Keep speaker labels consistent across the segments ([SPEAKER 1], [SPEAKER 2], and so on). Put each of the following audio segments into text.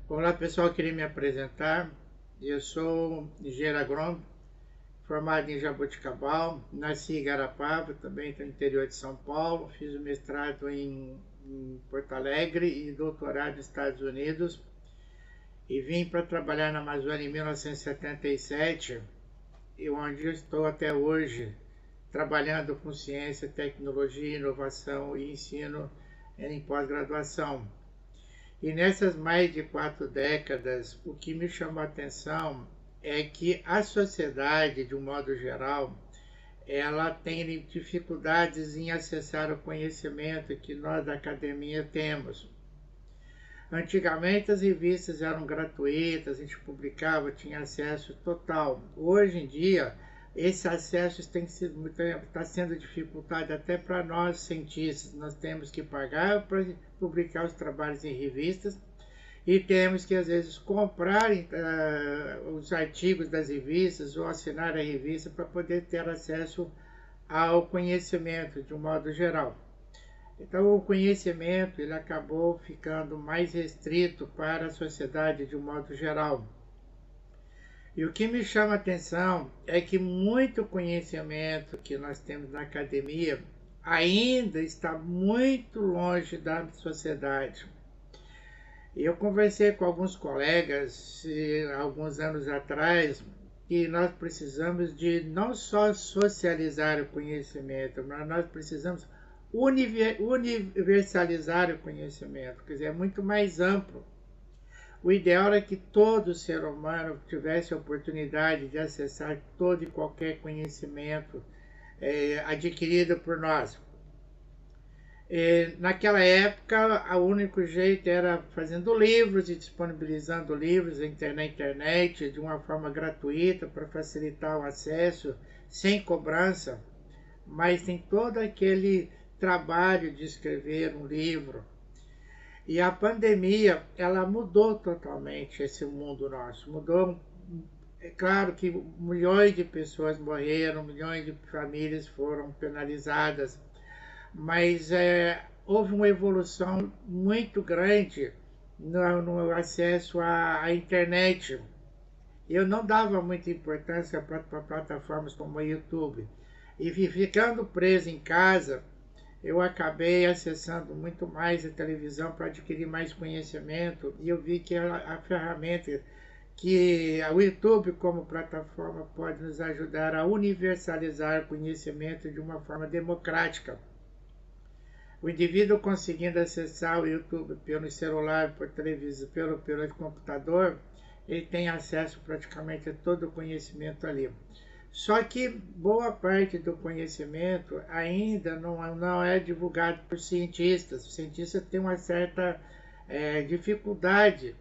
[SPEAKER 1] Olá pessoal, queria me apresentar. Eu sou engenheiro agrônomo, formado em Jaboticabal, nasci em Igarapava, também no interior de São Paulo, fiz o mestrado em Porto Alegre e doutorado nos Estados Unidos e vim para trabalhar na Amazônia em 1977, e onde eu estou até hoje, trabalhando com ciência, tecnologia, inovação e ensino em pós-graduação. E nessas mais de 4 décadas, o que me chamou a atenção é que a sociedade, de um modo geral, ela tem dificuldades em acessar o conhecimento que nós da academia temos. Antigamente as revistas eram gratuitas, a gente publicava, tinha acesso total. Hoje em dia, esse acesso está sendo dificultado até para nós cientistas. Nós temos que pagar para publicar os trabalhos em revistas e temos que às vezes comprar os artigos das revistas ou assinar a revista para poder ter acesso ao conhecimento de um modo geral. Então o conhecimento ele acabou ficando mais restrito para a sociedade de um modo geral. E o que me chama a atenção é que muito conhecimento que nós temos na academia ainda está muito longe da sociedade. Eu conversei com alguns colegas alguns anos atrás que nós precisamos de não só socializar o conhecimento, mas nós precisamos universalizar o conhecimento, quer dizer, é muito mais amplo. O ideal é que todo ser humano tivesse a oportunidade de acessar todo e qualquer conhecimento adquirido por nós. Naquela época, o único jeito era fazendo livros e disponibilizando livros na internet de uma forma gratuita para facilitar o acesso, sem cobrança, mas tem todo aquele trabalho de escrever um livro. E a pandemia, ela mudou totalmente esse mundo nosso. Mudou, é claro que milhões de pessoas morreram, milhões de famílias foram penalizadas, mas houve uma evolução muito grande no acesso à internet. Eu não dava muita importância para plataformas como o YouTube. E ficando preso em casa, eu acabei acessando muito mais a televisão para adquirir mais conhecimento, e eu vi que a ferramenta que o YouTube como plataforma pode nos ajudar a universalizar o conhecimento de uma forma democrática. O indivíduo conseguindo acessar o YouTube pelo celular, por televisão, pelo computador, ele tem acesso praticamente a todo o conhecimento ali. Só que boa parte do conhecimento ainda não é divulgado por cientistas. Os cientistas têm uma certa dificuldade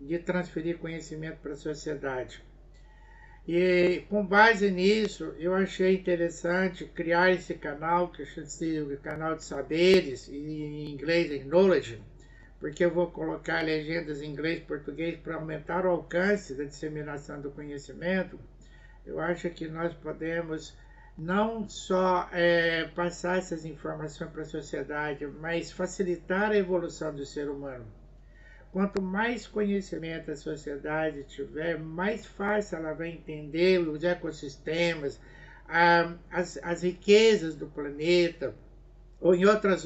[SPEAKER 1] de transferir conhecimento para a sociedade. E com base nisso, eu achei interessante criar esse canal, que chama-se o canal de saberes, em inglês Knowledge, porque eu vou colocar legendas em inglês e português para aumentar o alcance da disseminação do conhecimento. Eu acho que nós podemos não só passar essas informações para a sociedade, mas facilitar a evolução do ser humano. Quanto mais conhecimento a sociedade tiver, mais fácil ela vai entender os ecossistemas, as riquezas do planeta, ou em outras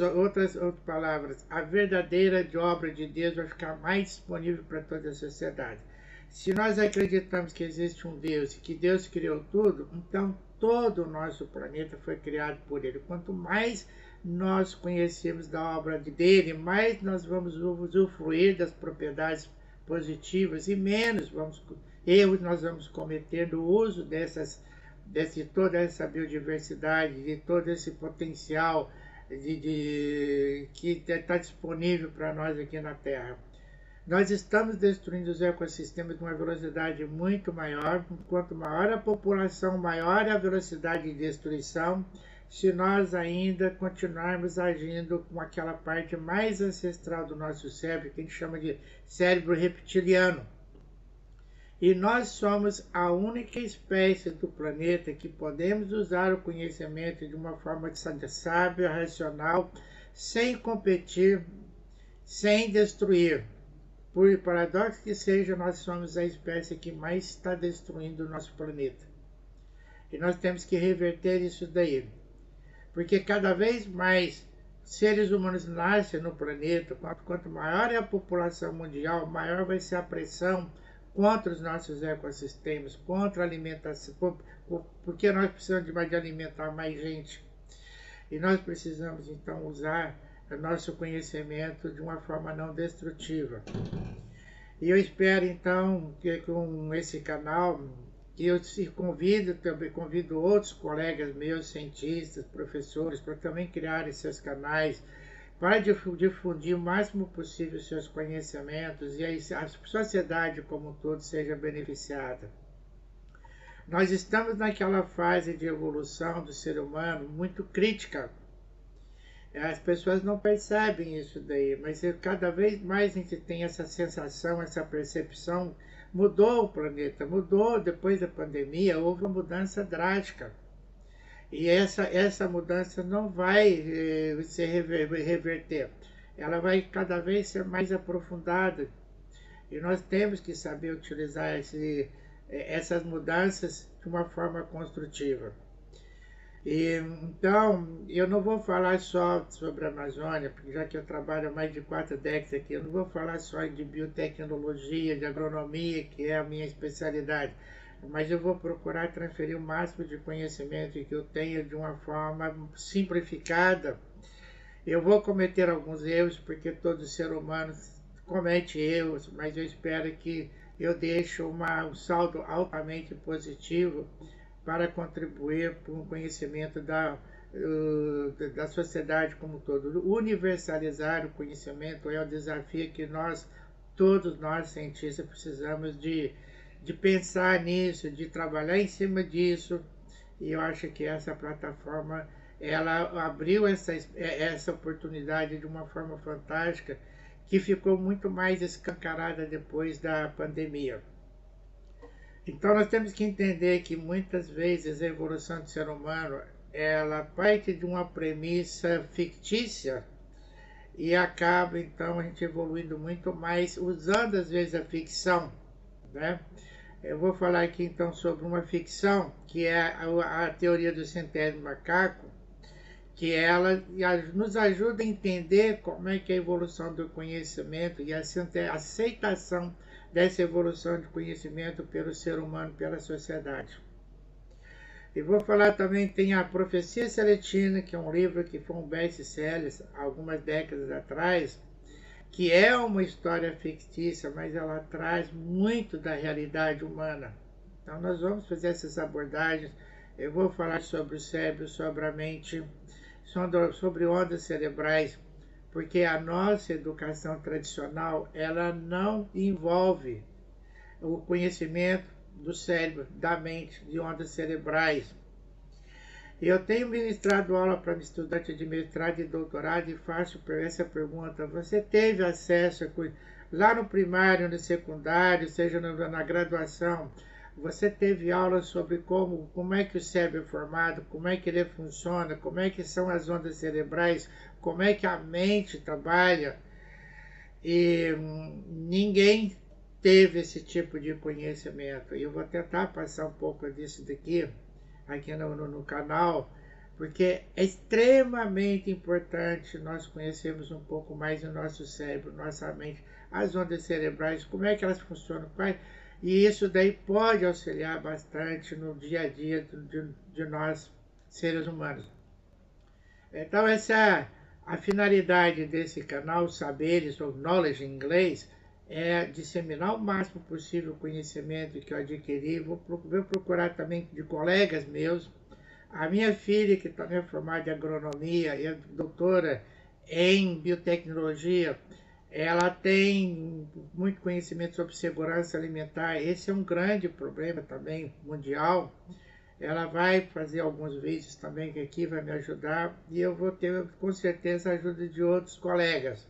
[SPEAKER 1] palavras, a verdadeira obra de Deus vai ficar mais disponível para toda a sociedade. Se nós acreditamos que existe um Deus e que Deus criou tudo, então todo o nosso planeta foi criado por Ele. Quanto mais nós conhecemos da obra dele, mais nós vamos usufruir das propriedades positivas e menos erros nós vamos cometer no uso de toda essa biodiversidade, de todo esse potencial que está disponível para nós aqui na Terra. Nós estamos destruindo os ecossistemas de uma velocidade muito maior. Quanto maior a população, maior a velocidade de destruição, se nós ainda continuarmos agindo com aquela parte mais ancestral do nosso cérebro, que a gente chama de cérebro reptiliano. E nós somos a única espécie do planeta que podemos usar o conhecimento de uma forma sábia, racional, sem competir, sem destruir. por paradoxo que seja, nós somos a espécie que mais está destruindo o nosso planeta. E nós temos que reverter isso daí. Porque cada vez mais seres humanos nascem no planeta, quanto maior é a população mundial, maior vai ser a pressão contra os nossos ecossistemas, contra a alimentação, porque nós precisamos de alimentar mais gente. E nós precisamos então usar o nosso conhecimento de uma forma não destrutiva. E eu espero então que com esse canal eu também convido outros colegas meus, cientistas, professores, para também criarem seus canais, para difundir o máximo possível os seus conhecimentos e a sociedade como um todo seja beneficiada. Nós estamos naquela fase de evolução do ser humano muito crítica. As pessoas não percebem isso daí, mas cada vez mais a gente tem essa sensação, essa percepção. Mudou o planeta, mudou depois da pandemia, houve uma mudança drástica. E essa mudança não vai se reverter, ela vai cada vez ser mais aprofundada. E nós temos que saber utilizar essas mudanças de uma forma construtiva. Então, eu não vou falar só sobre a Amazônia, porque já que eu trabalho há mais de 4 décadas aqui, eu não vou falar só de biotecnologia, de agronomia, que é a minha especialidade, mas eu vou procurar transferir o máximo de conhecimento que eu tenho de uma forma simplificada. Eu vou cometer alguns erros, porque todo ser humano comete erros, mas eu espero que eu deixe um saldo altamente positivo para contribuir para um conhecimento da sociedade como um todo. Universalizar o conhecimento é o desafio que todos nós cientistas precisamos de pensar nisso, de trabalhar em cima disso, e eu acho que essa plataforma ela abriu essa oportunidade de uma forma fantástica, que ficou muito mais escancarada depois da pandemia. Então nós temos que entender que muitas vezes a evolução do ser humano ela parte de uma premissa fictícia e acaba então a gente evoluindo muito mais usando às vezes a ficção, né? Eu vou falar aqui então sobre uma ficção que é a teoria do centésimo macaco, que ela nos ajuda a entender como é que é a evolução do conhecimento e a aceitação dessa evolução de conhecimento pelo ser humano, pela sociedade. E vou falar também, tem a Profecia Celestina, que é um livro que foi um best-seller algumas décadas atrás, que é uma história fictícia, mas ela traz muito da realidade humana. Então nós vamos fazer essas abordagens. Eu vou falar sobre o cérebro, sobre a mente, sobre ondas cerebrais, porque a nossa educação tradicional ela não envolve o conhecimento do cérebro, da mente, de ondas cerebrais. Eu tenho ministrado aula para estudantes de mestrado e doutorado e faço essa pergunta: você teve acesso lá no primário, no secundário, seja na graduação, você teve aula sobre como é que o cérebro é formado, como é que ele funciona, como é que são as ondas cerebrais, como é que a mente trabalha? E ninguém teve esse tipo de conhecimento. Eu vou tentar passar um pouco disso aqui no canal, porque é extremamente importante nós conhecermos um pouco mais o nosso cérebro, nossa mente, as ondas cerebrais, como é que elas funcionam, e isso daí pode auxiliar bastante no dia a dia de nós, seres humanos. Então essa a finalidade desse canal, Saberes ou Knowledge em inglês, é disseminar o máximo possível o conhecimento que eu adquiri. Vou procurar também de colegas meus. A minha filha, que também é formada em agronomia e é doutora em biotecnologia, ela tem muito conhecimento sobre segurança alimentar. Esse é um grande problema também mundial. Ela vai fazer alguns vídeos também que aqui vai me ajudar e eu vou ter com certeza a ajuda de outros colegas.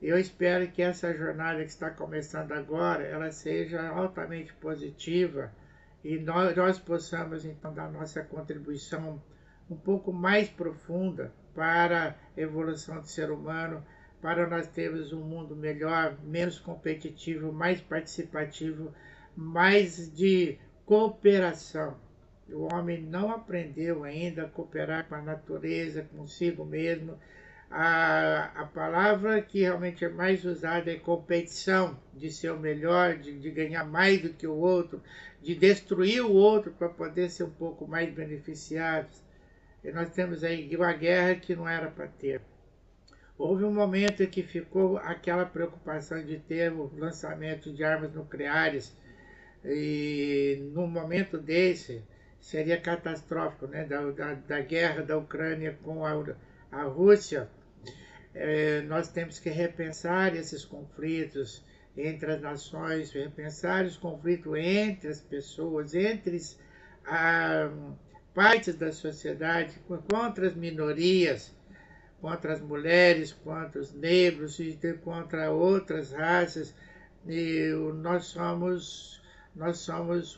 [SPEAKER 1] Eu espero que essa jornada que está começando agora, ela seja altamente positiva e nós possamos então dar nossa contribuição um pouco mais profunda para a evolução do ser humano, para nós termos um mundo melhor, menos competitivo, mais participativo, mais de cooperação. O homem não aprendeu ainda a cooperar com a natureza, consigo mesmo. A palavra que realmente é mais usada é competição, de ser o melhor, de ganhar mais do que o outro, de destruir o outro para poder ser um pouco mais beneficiados. E nós temos aí uma guerra que não era para ter. Houve um momento em que ficou aquela preocupação de ter o lançamento de armas nucleares, e num momento desse seria catastrófico, né? Da guerra da Ucrânia com a Rússia. Nós temos que repensar esses conflitos entre as nações, repensar os conflitos entre as pessoas, entre as partes da sociedade, contra as minorias, contra as mulheres, contra os negros e contra outras raças. E nós somos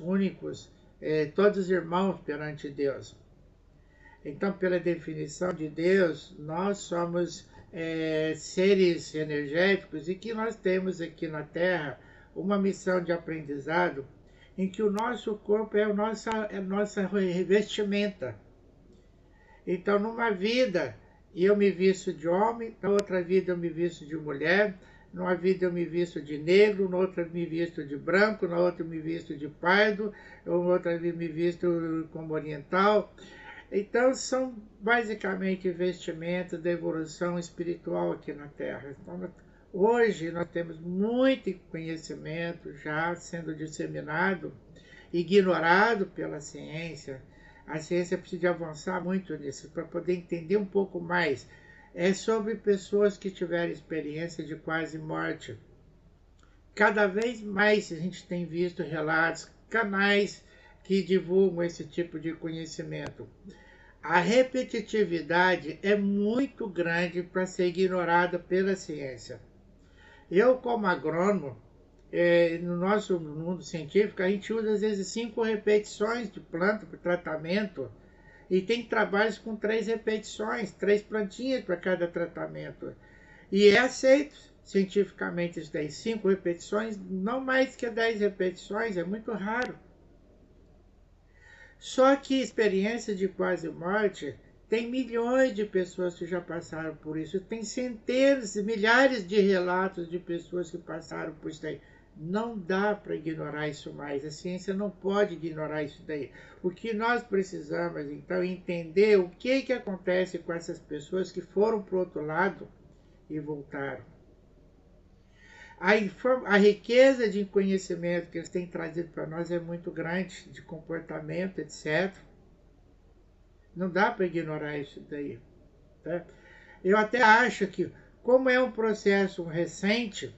[SPEAKER 1] únicos, todos irmãos perante Deus. Então, pela definição de Deus, nós somos seres energéticos e que nós temos aqui na Terra uma missão de aprendizado em que o nosso corpo é a nossa revestimenta. Então, numa vida eu me visto de homem, na outra vida eu me visto de mulher, numa vida eu me visto de negro, na outra eu me visto de branco, na outra eu me visto de pardo, na outra eu me visto como oriental. Então, são basicamente vestimentas da evolução espiritual aqui na Terra. Então, hoje nós temos muito conhecimento já sendo disseminado, ignorado pela ciência. A ciência precisa avançar muito nisso para poder entender um pouco mais. É sobre pessoas que tiveram experiência de quase morte. Cada vez mais a gente tem visto relatos, canais que divulgam esse tipo de conhecimento. A repetitividade é muito grande para ser ignorada pela ciência. Eu, como agrônomo, no nosso mundo científico, a gente usa às vezes 5 repetições de planta para tratamento, e tem trabalhos com 3 repetições, 3 plantinhas para cada tratamento. E é aceito cientificamente isso daí, 5 repetições, não mais que 10 repetições, é muito raro. Só que experiência de quase morte, tem milhões de pessoas que já passaram por isso, tem centenas, milhares de relatos de pessoas que passaram por isso daí. Não dá para ignorar isso mais, a ciência não pode ignorar isso daí. O que nós precisamos, então, é entender o que acontece com essas pessoas que foram para o outro lado e voltaram. A riqueza de conhecimento que eles têm trazido para nós é muito grande, de comportamento, etc. Não dá para ignorar isso daí. Tá? Eu até acho que, como é um processo recente,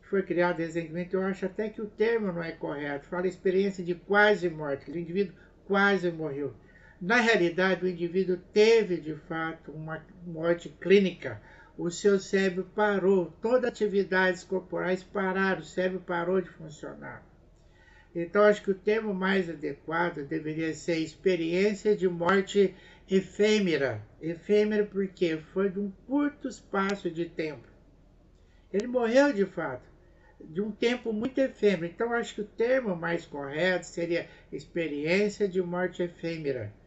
[SPEAKER 1] que foi criado recentemente, eu acho até que o termo não é correto. Fala experiência de quase morte, o indivíduo quase morreu. Na realidade, o indivíduo teve, de fato, uma morte clínica. O seu cérebro parou, todas as atividades corporais pararam, o cérebro parou de funcionar. Então, acho que o termo mais adequado deveria ser experiência de morte efêmera. Efêmera porque foi de um curto espaço de tempo. Ele morreu de fato, de um tempo muito efêmero. Então, acho que o termo mais correto seria experiência de morte efêmera.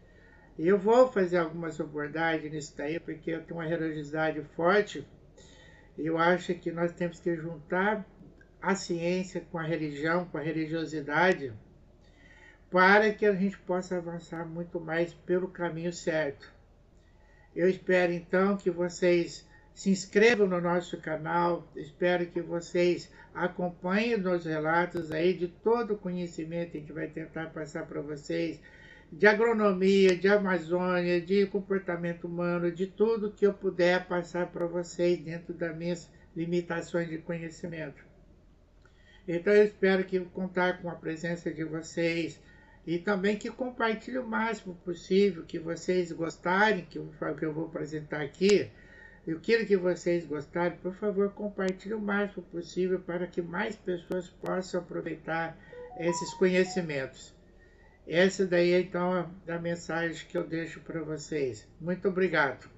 [SPEAKER 1] E eu vou fazer algumas abordagens nisso daí, porque eu tenho uma religiosidade forte. E eu acho que nós temos que juntar a ciência com a religião, com a religiosidade, para que a gente possa avançar muito mais pelo caminho certo. Eu espero então que vocês se inscrevam no nosso canal, espero que vocês acompanhem nos relatos aí de todo o conhecimento que a gente vai tentar passar para vocês, de agronomia, de Amazônia, de comportamento humano, de tudo que eu puder passar para vocês dentro das minhas limitações de conhecimento. Então eu espero que contar com a presença de vocês e também que compartilhe o máximo possível, que vocês gostarem, que eu vou apresentar aqui. Eu quero que vocês gostarem, por favor, compartilhe o máximo possível para que mais pessoas possam aproveitar esses conhecimentos. Essa daí então é a mensagem que eu deixo para vocês. Muito obrigado.